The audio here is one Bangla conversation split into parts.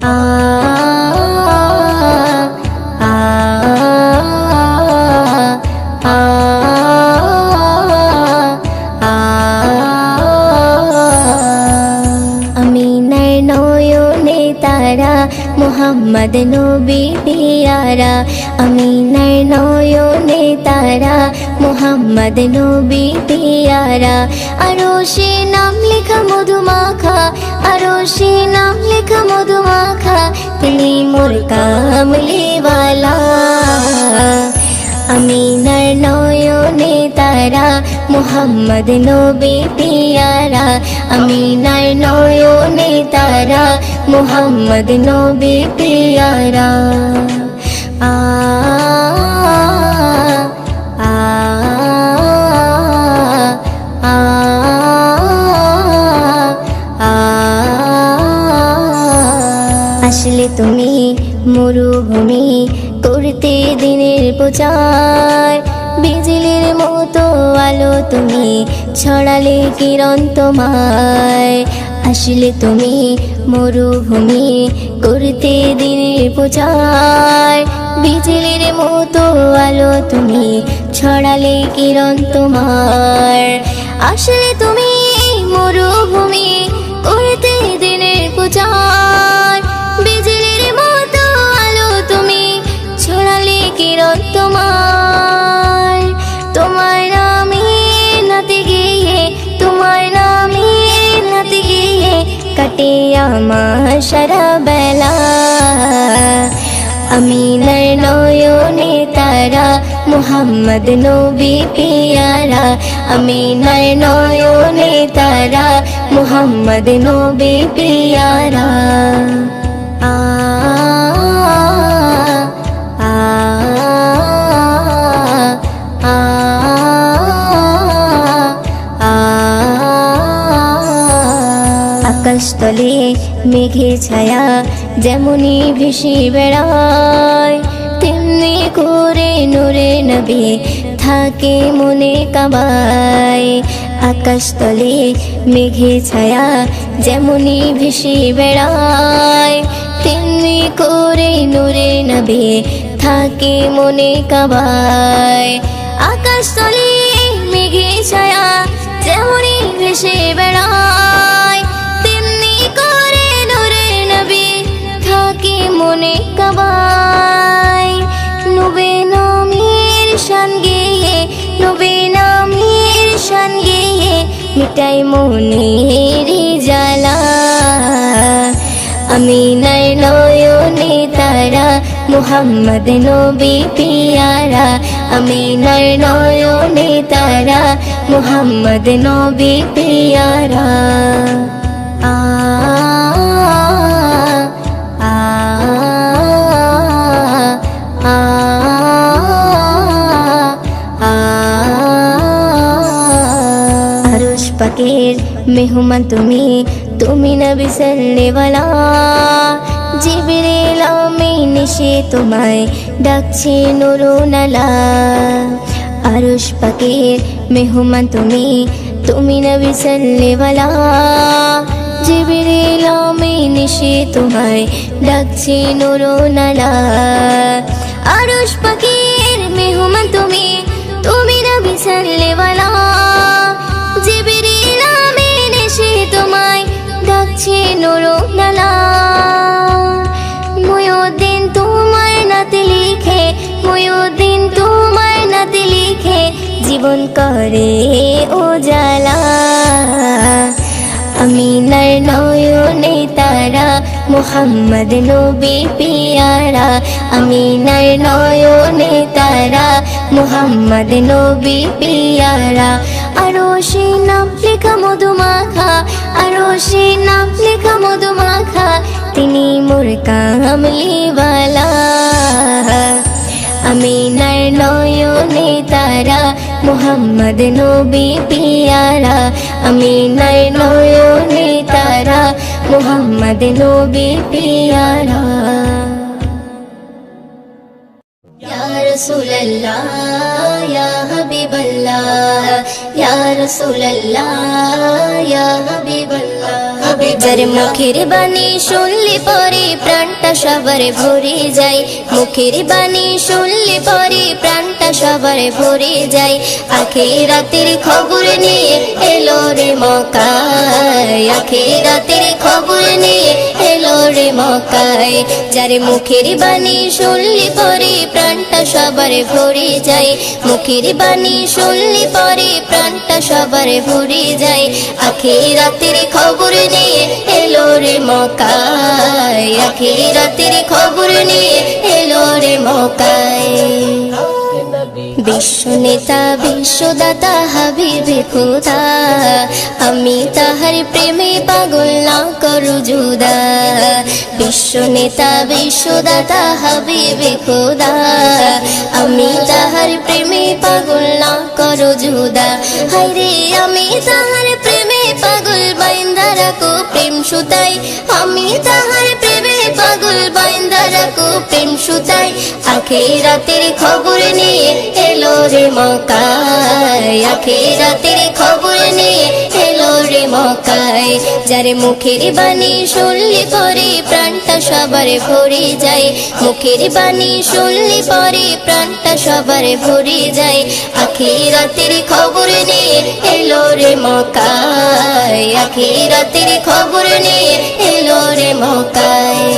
আ আ আ আমিনার নয়নে তারা মুহাম্মদ নবী পিয়ারা আমিনার নয়নে তারা মুহাম্মদ নবী পিয়ারা আরশে নাম লেখা মধুমাখা আরশে নাম লেখা মধুমাখা তিনি মোর কামলিওয়ালা আমিনার নয়নে তারা মুহাম্মদ নবী পিয়ারা আমিনার নয়নে তারা মুহাম্মদ নবী পিয়ারা আ আ আ আ আসলে তুমি মরুভূমি করতে দিনের প্রচার বিজলির মতো আলো তুমি ছড়ালে কিরণ তোমায় আসলে তুমি মরুভূমি করতে দিনের প্রচার বিজলির মতো আলো তুমি ছড়ালে কিরণ তোমার আসলে তুমি মরুভূমি করতে দিনের প্রচার বিজলির মতো আলো তুমি ছড়ালে কিরণ তোমার তোমার নামে নাতে গিয়ে তোমার নামে নাতে গিয়ে কাটে আমার সারা বেলা আমিনার নয়নে তারা মুহাম্মদ নবী পিয়ারা আমিনার নয়নে তারা মুহাম্মদ নবী পিয়ারা আ আ আ আ আকাশতলে মেঘে ছায়া যেমনি ভেসে বেড়ায় তেমনি করে নূরে নবী থাকে মনে কাবায় আকাশতলে মেঘে ছায়া যেমনি ভেসে বেড়ায় তেমনি করে নূরে নবী থাকে মনে কাবায় আকাশতলে মেঘে ছায়া যেমনি ভেসে বেড়ায় তেমনি করে নূরে নবী থাকে মনে কাবায় নবী নামের শান গেয়ে নবী নামের শান গেয়ে মিটাই মনের জ্বালা আমিনার নয়নে তারা মুহাম্মদ নবী পিয়ারা আমিনার নয়নে তারা মুহাম্মদ নবী পিয়ারা আ আ আ আ আরশ পাকের মেহমান তুমি তুমি নবী সাল্লেওয়ালা জিবরিল আমিন এসে তোমায় ডাকছে নুরুনালা আরশ পাকের মেহমান তুমি তুমি নবী সাল্লেওয়ালা জিবরিল আমিন এসে তোমায় ডাকছে নুরুনালা আরশ পাকের মেহমান তুমি তুমি নবী সাল্লেওয়ালা জিবরিল আমিন এসে তোমায় ডাকছে নুরুনালা মুয়ুদ্দিন তোমার নাতে লিখে মুয়ুদ্দিন তোমার নাতে লিখে জীবন করে উজালা আমিনার নয়নে তারা মুহাম্মদ নবী পিয়ারা আমিনার নয়নে তারা মুহাম্মদ নবী পিয়ারা আরশে নাম লেখা মধুমাখা আরশে নাম লেখা মধুমাখা তিনি মোর কামলিওয়ালা আমিনার নয়নে তারা মুহাম্মদ নবী পিয়ারা আমিনার নয়নে তারা মুহাম্মদ নবী পিয়ারা ইয়া রাসূলুল্লাহ ইয়া হাবিবাল্লাহ ইয়া রাসূলুল্লাহ ইয়া হাবিবাল্লাহ যার মুখের বাণী শুনলে পরে প্রাণ সবার ভরে যায় মুখের বাণী শুনলে পরে প্রাণটা সবার ভরে যায় আখিরাতের খবর নিয়ে এলো রে মক্কায় আখিরাতের খবর নিয়ে এলো রে মক্কায় যার মুখের বাণী শুনলে পরে প্রাণটা সবার ভরে যায় মুখের বাণী শুনলে পরে প্রাণটা সবার ভরে যায় আখিরাতের খবর নিয়ে এলো রে মক্কায় আখিরাতের খবর নিয়ে এলো রে মক্কায় বিশ্ব নেতা বিশ্বদাতা হাবিবে খোদা আমি তাহার প্রেমে পাগল না করু জুদা বিশ্ব নেতা বিশ্বদাতা হাবিবে খোদা আমি তাহার প্রেমে পাগল না করু জুদা হায়রে আমি তাহার প্রেমে পাগল বাইন্দা রাখো প্রেম সুতাই আমি তাহার প্রেমে পাগল বাইন্দা রাখো প্রেম সুতাই আখিরাতের খবর নিয়ে এলো রে মক্কায় আখিরাতের খবর নিয়ে এলো রে মক্কায় যার মুখের বাণী শুনলে পরে প্রাণটা সবার ভরে যায় মুখের বাণী শুনলে পরে প্রাণটা সবার ভরে যায় আখিরাতের খবর নিয়ে এলো রে মক্কায় আখিরাতের খবর নিয়ে এলো রে মক্কায়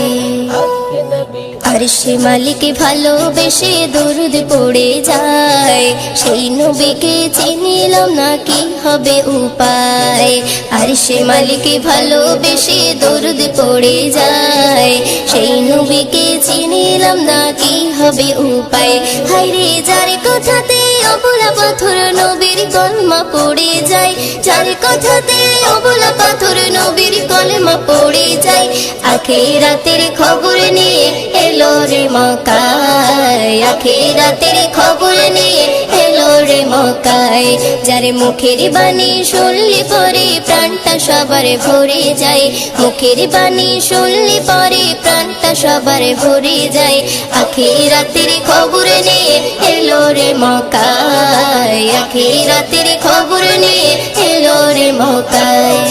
আরশে মালিক ভালোবেসে দরুদ পড়ে যায় সেই নবীকে চিনিলাম না কি হবে উপায় আরশে মালিক ভালোবেসে দরুদ পড়ে যায় সেই নবীকে চিনিলাম না কি হবে উপায় হায়রে যার কথাতে অবলা পাথর নবীর কলমা পড়ে যায় যার কথাতে অবলা পাথর নবীর কলমা পড়ে যায় আখিরাতের খবর নিয়ে এলো রে মক্কায় আখিরাতের খবর নিয়ে এলো রে মক্কায় যার মুখের বাণী শুনলে পরে প্রাণটা সবার ভরে যায় মুখের বাণী শুনলে পরে প্রাণটা সবার ভরে যায় আখিরাতের খবর নিয়ে এলো রে মক্কায় আখিরাতের খবর নিয়ে এলো রে মক্কায়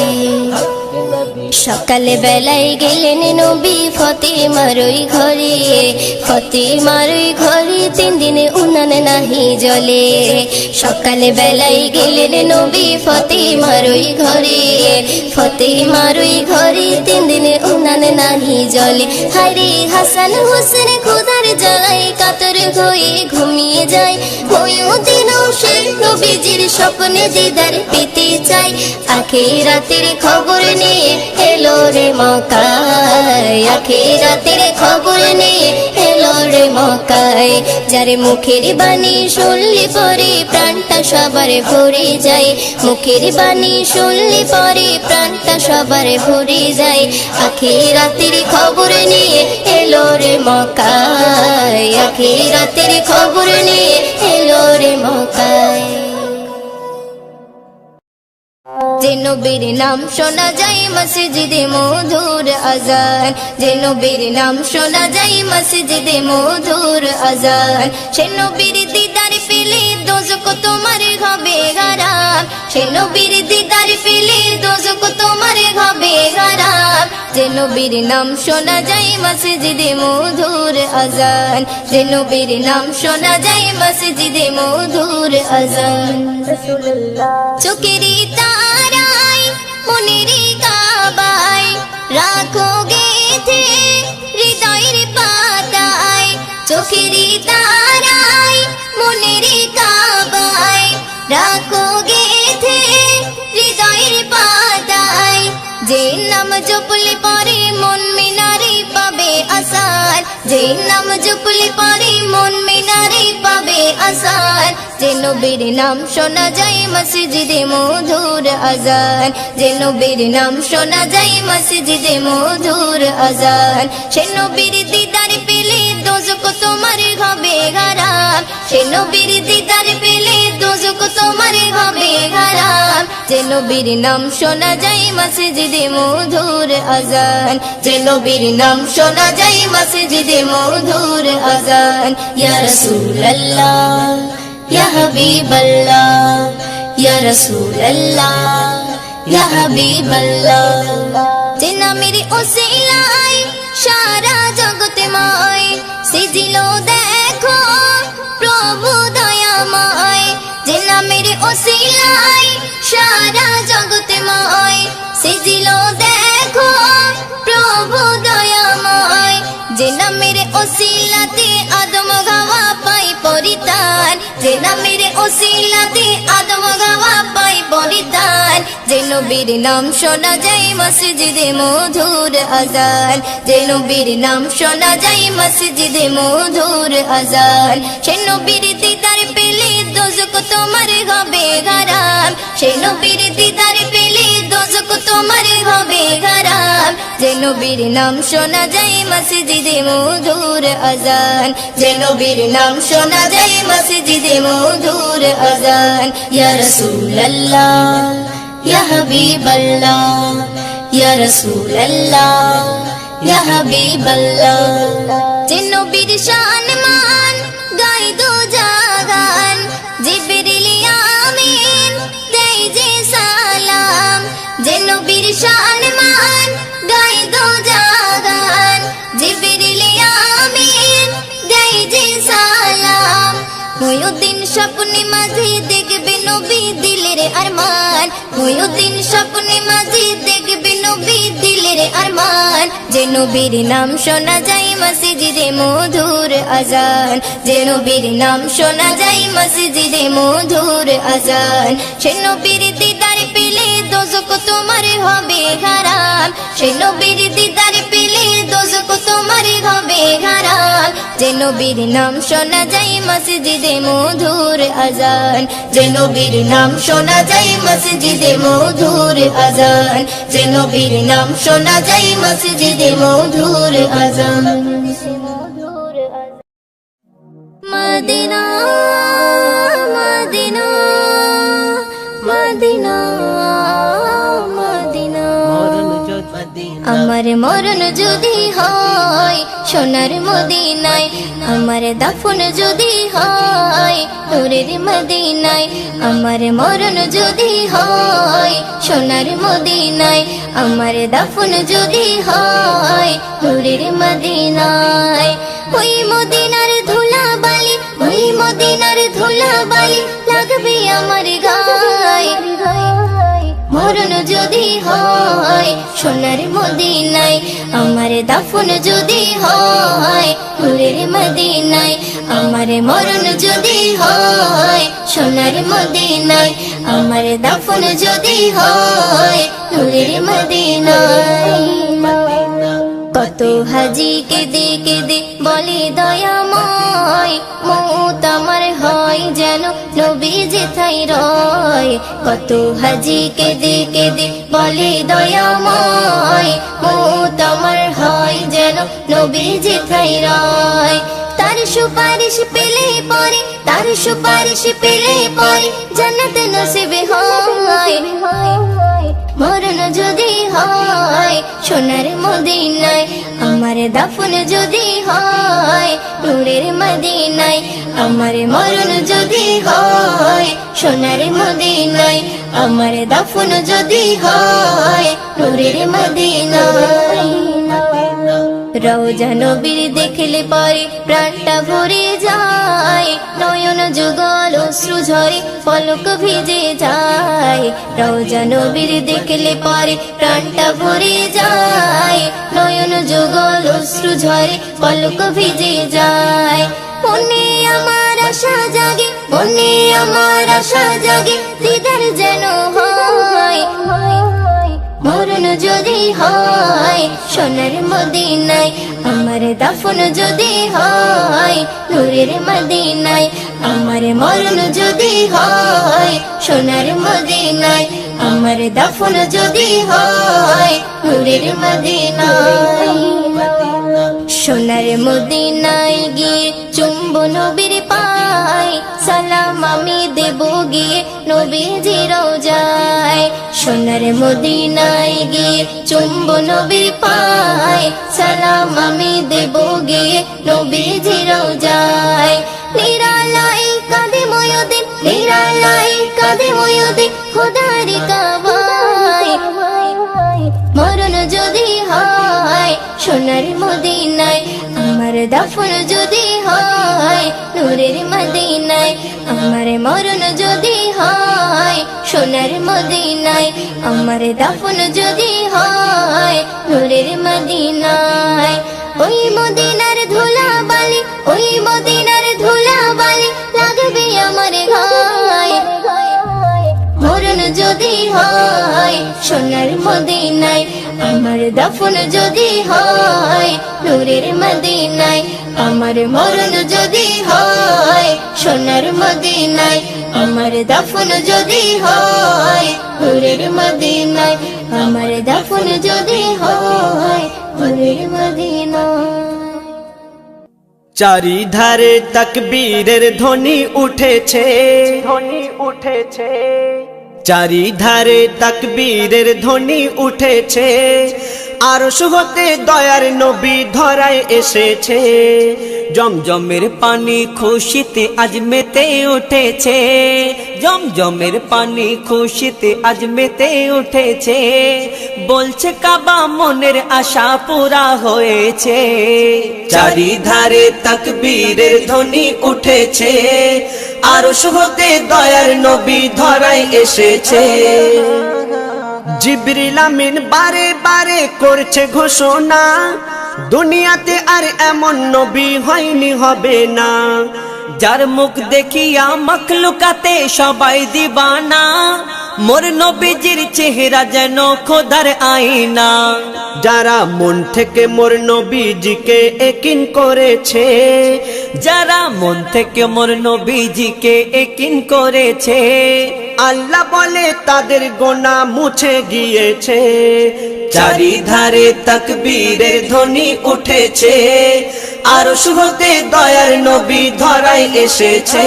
সকালে বেলায় গেলেন নবী ফতেমার ওই ঘরে ফতেমার ওই ঘরে 3 দিনে উনান নাহি জলে সকালে বেলায় গেলেন নবী ফতেমার ওই ঘরে ফতেমার ওই ঘরে 3 দিনে উনান নাহি জলে হায়রে হাসান হোসেন খোদার জ্বালায় কাতর হয়ে ঘুমিয়ে যায় ওই দিনও সে নবীজির স্বপ্নে দিদার পেতে চায় আখিরাতের খবর নিয়ে এলো রে মক্কায় আখিরাতের খবর নিয়ে এলো রে মক্কায় যার মুখের বাণী শুনলে পরে প্রাণটা সবার ভরে যায় মুখের বাণী শুনলে পরে প্রাণটা সবার ভরে যায় আখিরাতের খবর নিয়ে এলো রে মক্কায় আখিরাতের খবর নিয়ে এলো রে মক্কায় যে নবীর নাম শোনা যায় মসজিদে মধুর আজান যে নবীর নাম শোনা যায় মসজিদে মধুর আজান সে নবীর দিদার পেলে দোজখ তোমার হবে হারাম সে নবীর দিদার পেলে দোজখ তোমার হবে হারাম যে নবীর নাম শোনা যায় মসজিদে মধুর আজান যে নবীর নাম শোনা যায় মসজিদে মধুর আজান চোখেরই তারায় মনেরই কাবায় রাখো গেথে হৃদয়ের পাতায় চোখেরই তারায় মনেরই কাবায় রাখো গেথে হৃদয়ের পাতায় যে নাম জপলে পরে মন মিনারে পাবে আসার যে নাম জপলে পরে মন মিনারে পাবে আসার যে নবীর নাম শোনা যায় মসজিদে মধুর আজান যে নবীর নাম শোনা যায় মসজিদে মধুর আজান সে নবীর দিদার পেলে দোজখ তোমার হবে হারাম সে নবীর দিদার পেলে দোজখ তোমার হবে হারাম যে নবীর নাম শোনা যায় মসজিদে মধুর আজান যে নবীর নাম শোনা যায় মসজিদে মধুর আজান ইয়া রাসূলুল্লাহ ইয়া হাবিবাল্লাহ ইয়া রাসূলুল্লাহ ইয়া হাবিবাল্লাহ যে নামের ওসিলায় সারা জগৎ সারা জগৎময় সেজিল দেখো প্রভু দয়াময় যে নামের ওসিলাতে আদম গাওয়া পাই পরিতান যে নামের ওসিলাতে আদম গাওয়া পাই পরিতান যে নবীর নাম শোনা যায় মসজিদে মধুর আজান যে নবীর নাম শোনা যায় মসজিদে মধুর আজান সে নবীর দিদার পেলে দোজক তোমার হবে হারাম সে নবীর দিদার পেলে দোজক তোমার হবে হারাম যে নবীর নাম শোনা যায় মসজিদে মধুর আজান যে নবীর নাম শোনা যায় মসজিদে মধুর আজান ইয়া রাসূলুল্লাহ ইয়া হাবিবাল্লাহ ইয়া রাসূলুল্লাহ ইয়া হাবিবাল্লাহ যে নবীর শান মান গাই দো জাগান জিবরিল আমিন দেই যে সালাম যে নবীর শান মান গাই দো জাগান জিবরিল আমিন দেই যে সালাম ময়ুদ্দিন স্বপ্নে মাঝে দেখবে নবী দিলের আরমান ময়ুদ্দিন স্বপ্নে মাঝে দেখবে নবী দিলের আরমান যে নবীর নাম শোনা যায় মসজিদে মধুর আজান যে নবীর নাম শোনা যায় মসজিদে মধুর আজান সে নবীর দিদার পেলে দোজক তোমার হবে হারাম সে নবীর দিদার পেলে দোজক তোমার হবে হারাম যে নবীর নাম শোনা যায় মসজিদে মধুর আজান যে নবীর নাম শোনা যায় মসজিদে মধুর আজান যে নবীর নাম শোনা যায় মসজিদে মধুর আজান মদিনা মদিনা মদিনা মদিনা আমার মরণ যদি হয় সোনার মদিনায় আমার দাফন যদি হয় নূরের মদিনায় আমার মরণ যদি হয় সোনার মদিনায় আমার দাফন যদি হয় নূরের মদিনায় ওই মদিনার ধুলা বালি ওই মদিনার ধুলা বালি লাগবে আমার গায়ে মরণ যদি হয় সোনার মদিনায় আমার দাফন যদি হয় নূরের মদিনায় আমার মরণ যদি হয় সোনার মদিনায় আমার দাফন যদি হয় নূরের মদিনায় কত হাজি কেঁদে কেঁদে বলে দয়াময় মৌত আমার হয় যেন নবী যেথায় রয় কত হাজি কেঁদে কেঁদে বলে দয়াময় মৌত আমার হয় যেন নবী যেথায় রয় তার সুপারিশ পেলে পরে তার সুপারিশ পেলে পরে জান্নাত নসিবে হয় মরণ যদি হয় সোনার মদিনায় আমার দাফন যদি হয় নূরের মদিনায় আমার মরণ যদি হয় সোনার মদিনায় আমার দাফন যদি হয় নূরের মদিনায় রওজা নবীর দেখলে পরে প্রাণটা ভরে যায় নয়ন যুগল অশ্রু ঝরে পলক ভিজে যায় রওজা নবীর দেখলে পরে প্রাণটা ভরে যায় নয়ন যুগল অশ্রু ঝরে পলক ভিজে যায় মনে আমার আশা জাগে মনে আমার আশা জাগে দিদার যেন হয় মরণ যদি হয় সোনার মদিনায় আমার দাফন যদি হয় নূরের মদিনায় আমার মরণ যদি হয় সোনার মদিনায় আমার দাফন যদি হয় নূরের মদিনায় সোনার মদিনায় গিয়ে চুম্ব নবীর পায় সালাম আমি দেব গিয়ে নবীজি রওজায় সোনার মদিনায় গিয়ে চুম্ব নবীর পায় সালাম আমি দেব গিয়ে নবীজি রওজায় নিরালাই কাঁদে ময়ূদিন নিরালাই কাঁদে ময়ূদিন খোদার কাবায় মরণ যদি হয় সোনার মদিনায় আমার দাফন যদি হয় নূরের মদিনায়, আমার মরণ যদি হয় সোনার মদিনায়, আমার দাফন যদি হয় নূরের মদিনায়। ওই মদিনার ধুলা বালি, ওই মদিনার ধুলা বালি লাগবে আমার গায়ে। মরণ যদি হয় সোনার মদিনায়, আমার দাফন যদি হয় নূরের মদিনায়, আমার মরণ যদি হয় সোনার মদিনায়, আমার দাফন যদি হয় নূরের মদিনায়, আমার দাফন যদি হয় নূরের মদিনায়। চারিধারে তাকবীরের ধ্বনি উঠেছে, ধ্বনি উঠেছে, চারিধারে তাকবীরের ধ্বনি উঠেছে, আরশ হতে দয়ার নবী ধরায় এসেছে। জমজমের পানি খুশিতে আজ মেতে উঠেছে, জমজমের পানি খুশিতে আজ মেতে উঠেছে, বলছে কাবা মনের আশা পুরা হয়েছে। চারিধারে তাকবীরের ধ্বনি উঠেছে, আরশ হতে দয়ার নবী ধরায় এসেছে। জিবরিল আমিন বারে বারে করছে ঘোষণা, দুনিয়াতে আর এমন নবী হয়নি হবে না, যার মুখ দেখিয়া মখলুকাতে সবাই দিবানা, মোর নবীজির চেহারা যেন খোদার আয়না। যারা মন থেকে মোর নবীজিকে একিন করেছে, যারা মন থেকে মোর নবীজিকে একিন করেছে, আল্লাহ বলে তাদের গোনা মুছে গিয়েছে। চারিধারে তাকবীরের ধ্বনি উঠেছে, আরশ হতে দয়ার নবী ধরায় এসেছে।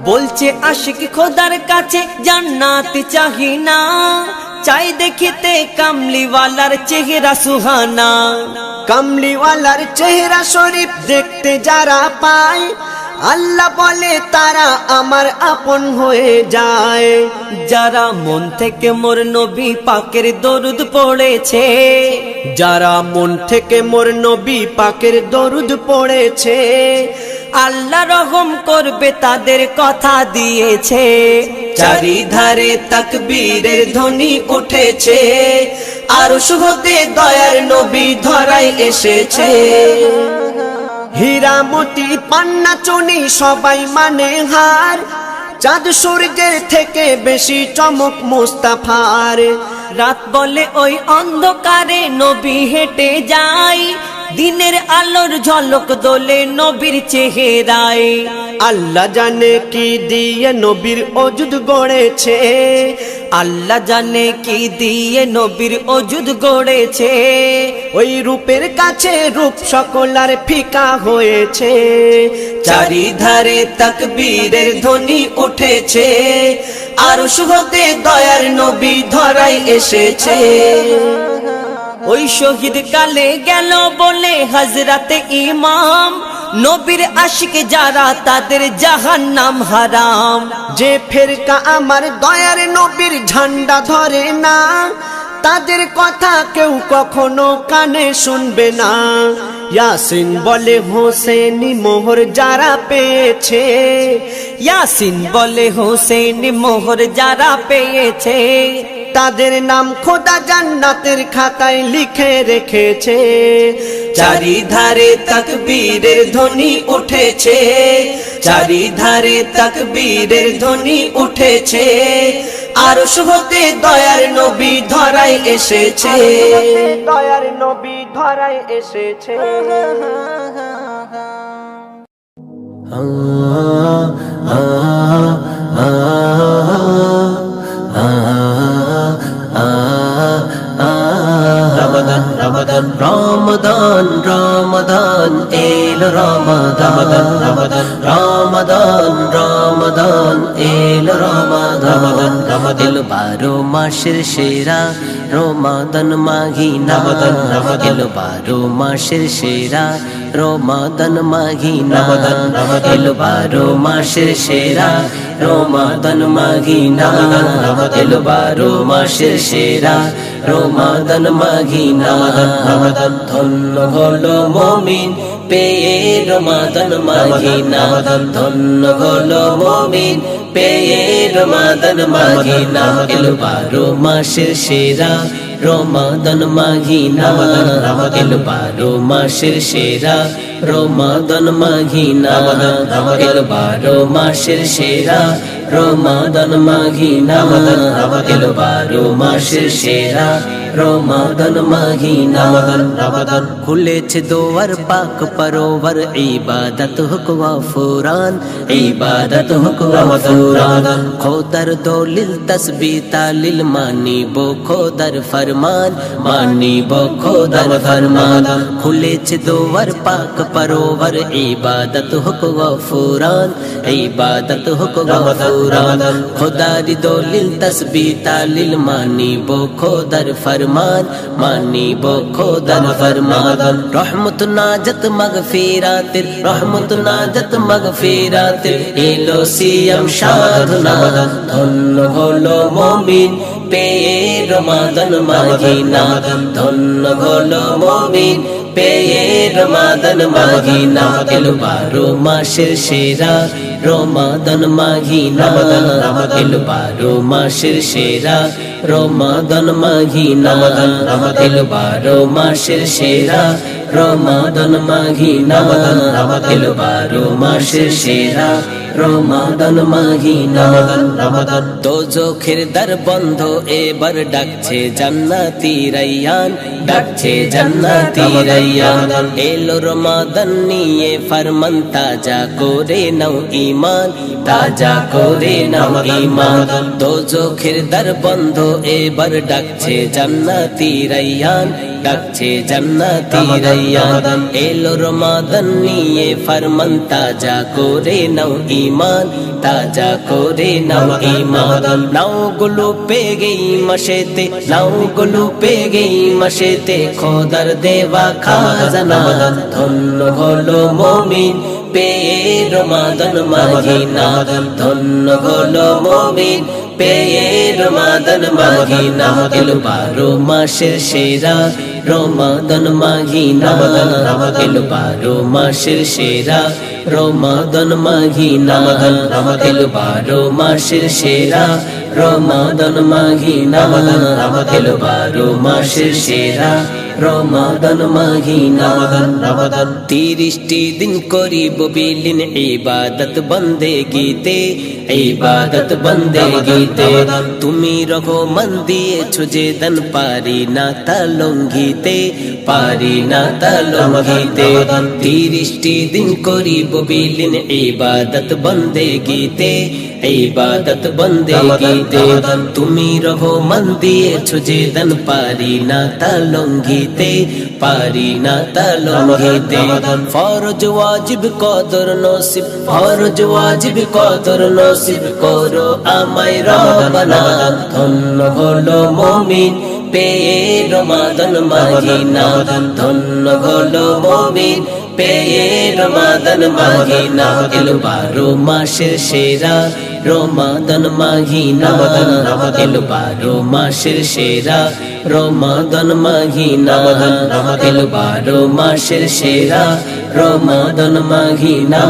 বলছে আশিক খোদার কাছে জান্নাত চাহি না, চাই দেখিতে কামলিওয়ালার চেহারা সুহানা। কামলিওয়ালার চেহারা শরীফ দেখতে যারা পায়, আল্লাহ বলে তারা আমার আপন হয়ে যায়। যারা মন থেকে মোর নবী পাকের দরুদ পড়েছে, যারা মন থেকে মোর নবী পাকের দরুদ পড়েছে, আল্লাহ রহম করবে তাদের কথা দিয়েছে। চারিধারে তাকবীরের ধ্বনি উঠেছে, আরশ হতে দয়ার নবী ধরায় এসেছে। হীরা মতি পান্না চুনি সবাই মানে হার, চাঁদ সূর্যের থেকে বেশি চমক মুস্তাফার। রাত বলে ওই অন্ধকারে নবী হেঁটে যায়, দিনের আলোর ঝলক দোলে নবীর চেহারায়। আল্লাহ জানে কি দিয়ে নবীর ওজুদ গড়েছে, আল্লাহ জানে কি দিয়ে নবীর ওজুদ গড়েছে। ওই রূপের কাছে রূপ সকলার ফিকা হয়েছে। চারিধারে তাকবীরের ধ্বনি উঠেছে, আরশ হতে দয়ার নবী ধরায় এসেছে। ওই শহীদ কালে গেল বলে হযরতে ইমাম, নবীর আশিক যারা তাদের জাহান্নাম হারাম। যে ফেরকা আমার দয়ার নবীর ঝান্ডা ধরে না, তাদের কথা কেউ কখনো কানে শুনবে না। ইয়াসিন বলে হোসেনি মোহর যারা পেয়েছে, ইয়াসিন বলে হোসেনি মোহর যারা পেয়েছে, তাদের নাম খোদা জান্নাতের খাতায় লিখে রেখেছে। চারিধারে তাকবীরের ধ্বনি উঠেছে, চারিধারে তাকবীরের ধ্বনি উঠেছে, আরশ হতে দয়ার নবী ধরায় এসেছে, দয়ার নবী ধরায় এসেছে। Ramadan, Ramadan, Ramadan, Ramadan, el Ramadan, Ramadan, Ramadan, Ramadan, el Ramadan, Ramadan, el baro masher shera, Ramadan mahina, el baro masher shera, Ramadan mahina, el baro masher shera, Ramadan mahina, el baro masher shera, Ramadan mahina, ধন্য হলো মুমিন পেয়ে রমাদান মাহিনা ধন্য হলো মুমিন পেয়ে রমাদান মাহিনা এলো 12 মাসের সেরা রমাদান মাহিনা এলো 12 মাসের সেরা রমাদান মাহিনা এলো 12 মাসের সেরা রমাদান মাহিনা এলো 12 মাসের সেরা রমাদান মাহিনা খুলেছে দোয়ার পাক পরোবর ইবাদত হুকওয়া ফুরান ইবাদত হুকওয়া ফুরান খোদার দলিল তসবিহ তালিল মানিব খোদার ফরমান মানিব খোদার ফরমান খুলেছে দোয়ার পাক পরোবর ইবাদত হুকওয়া ফুরান ইবাদত হুকওয়া ফুরান খোদার দলিল তসবিহ তালিল মানিব খোদার ফরমান মানিব খোদার ফরমান রহমত নাজত মগফিরাতের রহমত নাজত মগফিরাতের এলো সিয়াম সাধনা ধন্য হলো মুমিন পেয়ে রমাদান মাহিনা ধন্য হলো মুমিন পেয়ে রমাদান মাহিনা এলো 12 মাসের সেরা রমাদান মাহিনা এলো 12 মাসের সেরা রমাদান মাহিনা এলো 12 মাসের সেরা রমাদান মাহিনা এলো 12 মাসের সেরা রমাদান মাহিনা দোজখের দ্বার বন্ধ এবার ডাকছে জান্নাতি রায়্যান ডাকছে জান্নাতি রায়্যান এলো রমাদান নিয়ে ফরমান তাজা করে নাও ঈমান তাজা করে নাও ঈমান দোজখের দ্বার বন্ধ এবার ডাকছে জান্নাতি রায়্যান ডাকছে জান্নাতি রায়্যান এলো রমাদান নিয়ে ফরমান তাজা করে নাও ঈমান তাজা করে নাও ঈমান নাও গুলো পে গই মশেতে নাও গুলো পে গই মশেতে খোদার দেওয়া খাজানা ধন্য হলো মুমিন পেয়ে রমাদান মাহিনা ধন্য হলো মুমিন পেয়ে রমাদান মাহিনা এলো 12 মাসের সেরা রমাদান মাহিনা এলো 12 মাসের সেরা রমাদান মাহিনা এলো 12 মাসের সেরা রমাদান মাহিনা এলো 12 মাসের সেরা রমাদান মাহিনা 30টি দিন করিব বিলীন ইবাদত বন্দেগীতে ইবাদত বন্দেগীতে তুমি রহমান দিয়েছো যে দান পারি না তা লঙ্ঘিতে পারি না তা লঙ্ঘিতে 30টি দিন করিব বিলীন ইবাদত বন্দেগীতে ইবাদত বন্দেগীতে তুমি রহমান দিয়েছো যে দান পারি না তা লঙ্ঘিতে পারি না তা লঙ্ঘিতে ফরজ ওয়াজিব কদর নসিব ফরজ ওয়াজিব কদর নসিব করো আমায় রব্বানা ধন্য হলো মুমিন পেয়ে রমাদান মাহিনা ধন্য হলো মুমিন পেয়ে রমাদান মাহিনা এলো 12 মাসের সেরা রমাদান মাহিনা এলো 12 মাসের সেরা রমাদান মাহিনা এলো 12 মাসের সেরা রমাদান মাহিনা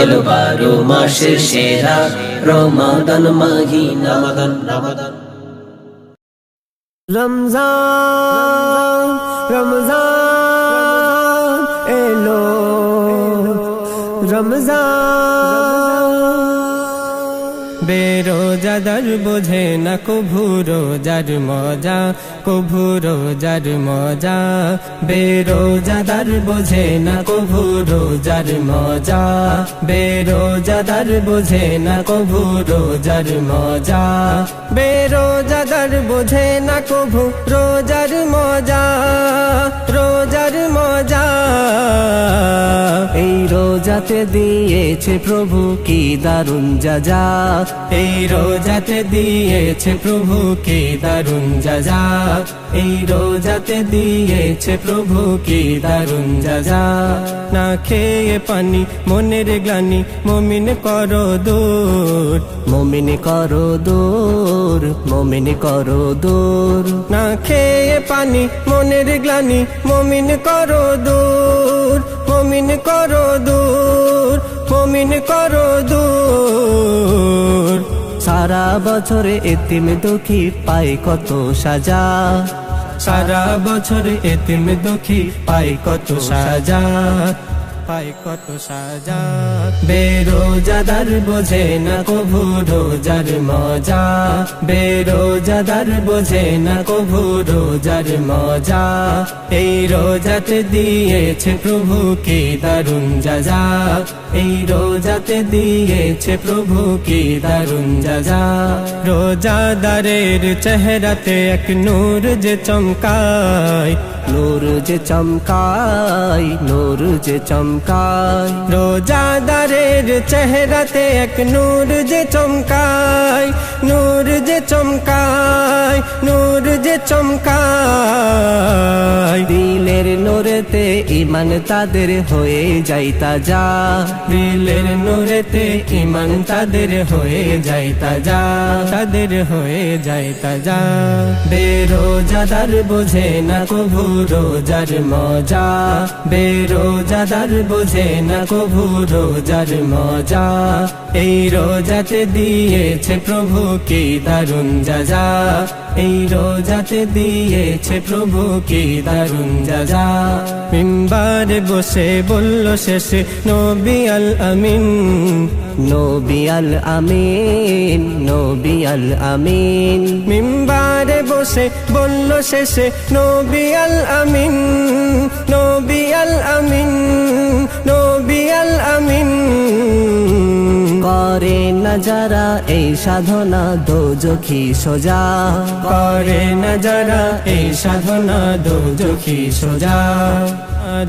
এলো 12 মাসের সেরা রমাদান মাহিনা রমজান রমজান এলো রমজান বেরোজাদার বোঝে না কভু রোজার মজা কভু রোজার মজা বেরোজাদার বোঝে না কভু রোজার মজা বেরোজাদার বোঝে না কভু রোজার মজা বেরোজাদার বোঝে না কভু রোজার মজা রোজার মজা এই রোজা রোজাতে দিয়েছে প্রভু কি দারুণ যাজা, এই রোজাতে দিয়েছে প্রভু কি দারুণ যাজা, এই রোজাতে দিয়েছে প্রভু কি দারুণ যাজা। না খেয়ে পানি মনের গ্লানি মুমিন করো দূর, মুমিন করো দূর, মুমিন করো দূর। না খেয়ে পানি মনের গ্লানি মুমিন করো দূর, মুমিন করো দূর, মুমিন করো দূর। সারা বছরে এতিম দুঃখী পায় কত সাজা, সারা বছর এতিম দুঃখী পাই কত সাজা, পাই কত সাজা। বেরোজাদার বোঝে না কভু রোজার মজা, বেরোজাদার বোঝে না কভু রোজার মজা। এই রোজাতে দিয়েছে প্রভু কি দারুণ যাজা, এই রোজাতে দিয়েছে প্রভু কি দারুণ যাজা। রোজাদারের চেহারাতে এক নূর যে চমকায়, নূর যে চমকায়, নূর যে চমকায়। রোজাদারের চেহারাতে এক নূর যে চমকায়, নূর যে চমকায়, নূর যে চমকায়। দিলের নূরেতে ঈমান তাদের হয়ে যায় তাজা, দিলের নূরেতে ঈমান তাদের হয়ে যায় তাজা, তাদের হয়ে যায় তাজা। বেরোজাদার বোঝে না কভু রোজার মজা, বেরোজাদার বোঝে না কভু রোজার মজা। এই রোজাতে দিয়েছে প্রভু কি দারুণ যাজা, এই রোজাতে দিয়েছে প্রভু কি দারুণ যাজা। মিম্বারে বসে বলল শেষে নবী আল আমিন, নবী আল আমিন, নবী আল আমিন। মিম্বারে বসে বলল শেষে নবী আল আমিন, নবী আল আমিন, নবী আল আমিন। করে না যারা এই সাধনা দোজখী সোজা, করে না যারা এই সাধনা দোজখী সোজা,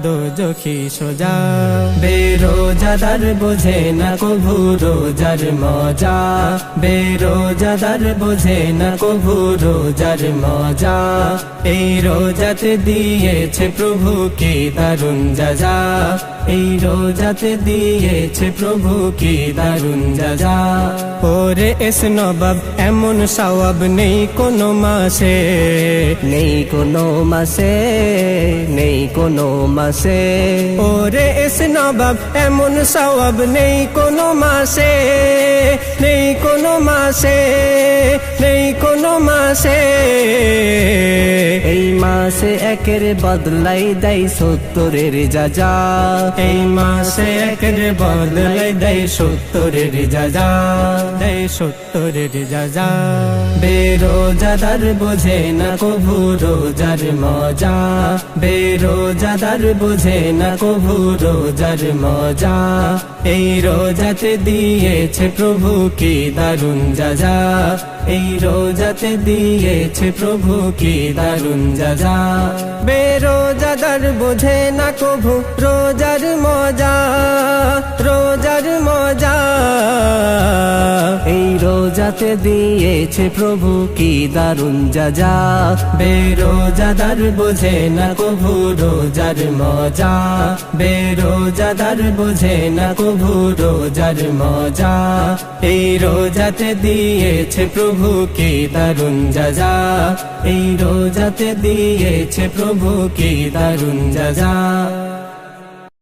দোজখী সোজা। বেরোজাদার বোঝে না কভু রোজার মজা, বেরোজাদার বোঝে না কভু রোজার মজা। এই রোজাতে দিয়েছে প্রভু কি দারুণ যাজা, এই রোজাতে দিয়েছে প্রভু কি দারুণ যাজা। ওরে এস নবাব এমন সওয়াব নেই কোনো মাসে, নেই কোনো মাসে, নেই কোনো মাসে। ওরে এস নবাব এমন সওয়াব নেই কোনো মাসে, নেই কোনো মাসে, নেই কোনো মাসে। এই মাসে একের বদলাই দেয় 70-এর যাজা, এই মাসে একের বদলাই দেয় 70-এর যাজা, দেয় 70-এর যাজা। বেরোজাদার বোঝে না কভু রোজার মজা, বেরোজাদার বোঝে না কভু রোজার মজা। এই রোজাতে দিয়েছে প্রভু কি দারুণ যাজা, এই রোজাতে দিয়েছে প্রভু কি দারুণ যাজা। বেরোজাদার বোঝে না কভু রোজার মজা, রোজার মজা। এই রোজাতে দিয়েছে প্রভু কি দারুণ যাজা। বেরোজাদার বোঝে না কভু রোজার মজা, বেরোজাদার বোঝে না কভু রোজার মজা। এই রোজাতে দিয়েছে প্রভু কি দারুণ যাজা, এই রোজাতে দিয়েছে প্রভু কি দারুণ যাজা।